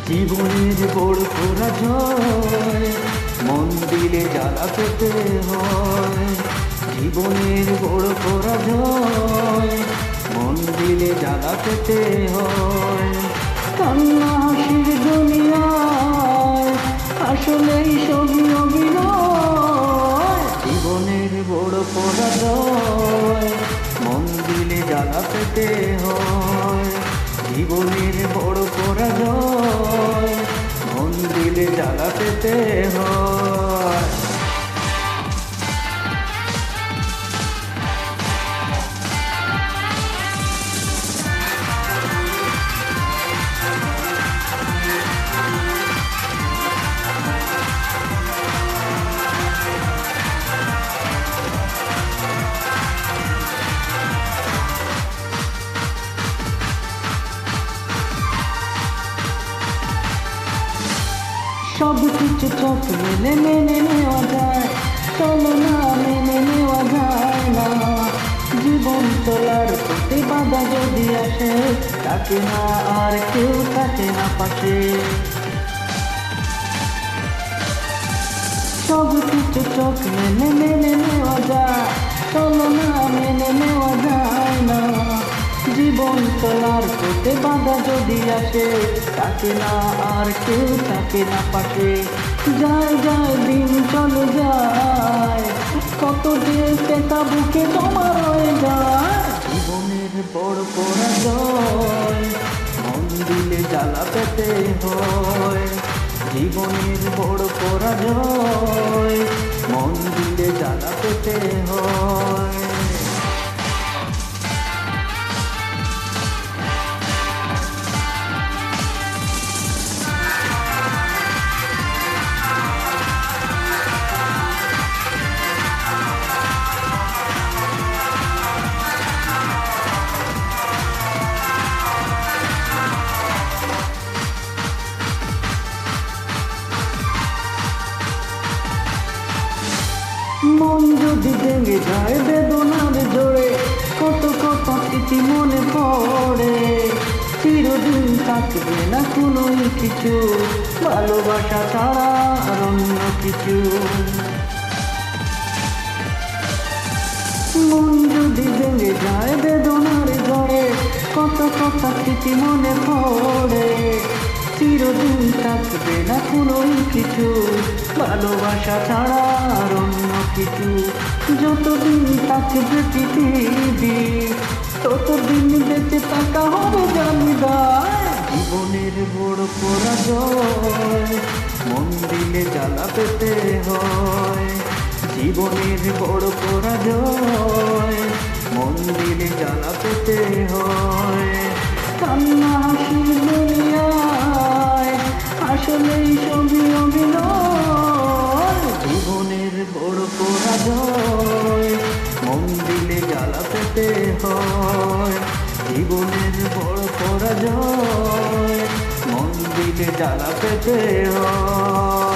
জীবনের বড় পরাজয়, মন দিলে জ্বালা পেতে হয়। জীবনের বড় পরাজয়, মন দিলে জ্বালা পেতে হয়। কান্না হাসির দুনিয়ায় আসলেই সবই অভিনয়। জীবনের বড় পরাজয়, মন দিলে জ্বালা পেতে হয়। জীবনের বড় পরাজয়, মন দিলে জ্বালা পেতে হয়। সব কিছু চোখ মেলে মেনে নেওয়া যায়, চলো না মেনে নেওয়া যায় না। জীবন চলার পথে বাধা যদি আসে, থাকে না আর কেউ থাকে না পাশে। সব কিছু চোখ মেনে মেনে নেওয়া যায়, চলো না মেনে নেওয়া যায় না। জীবন চলার পথে বাধা যদি আসে, থাকে না আর কেউ থাকে না পাশে। যায় যায় দিন চলে যায়, কত যে পেতা বুকে তোমার হয়ে যায়। জীবনের বড় পরাজয়, মন দিলে জ্বালা পেতে হয়। জীবনের বড় পরাজয়, মন দিলে জ্বালা পেতে হয়। মন যদি ভেঙে যায় বেদনার জোরে, কত কথা স্মৃতি মনে পড়ে। চিরদিন থাকবে না কোনো কিছু, ভালোবাসা ছাড়া আর অন্য কিছু। মন যদি ভেঙে যায় বেদনার জোরে, কত কথা স্মৃতি মনে পড়ে। চিরদিন থাকবে না কোনো কিছু, ভালোবাসা ছাড়া আর অন্য কিছু। যতদিন থাকবে পৃথিবী, ততদিন বেঁচে থাকা হবে জানিদার। জীবনের বড় পরাজয়, মন দিলে জ্বালা পেতে হয়। জীবনের বড় পরাজয়, মন দিলে জ্বালা পেতে হয়। কান্না হাসির দুনিয়ায় আসলেই সবই অভিনয়। জীবনের বড় পরাজয়, মন দিলে জ্বালা পেতে হয়। জীবনের বড় পরাজয়, মন দিলে জ্বালা পেতে হয়।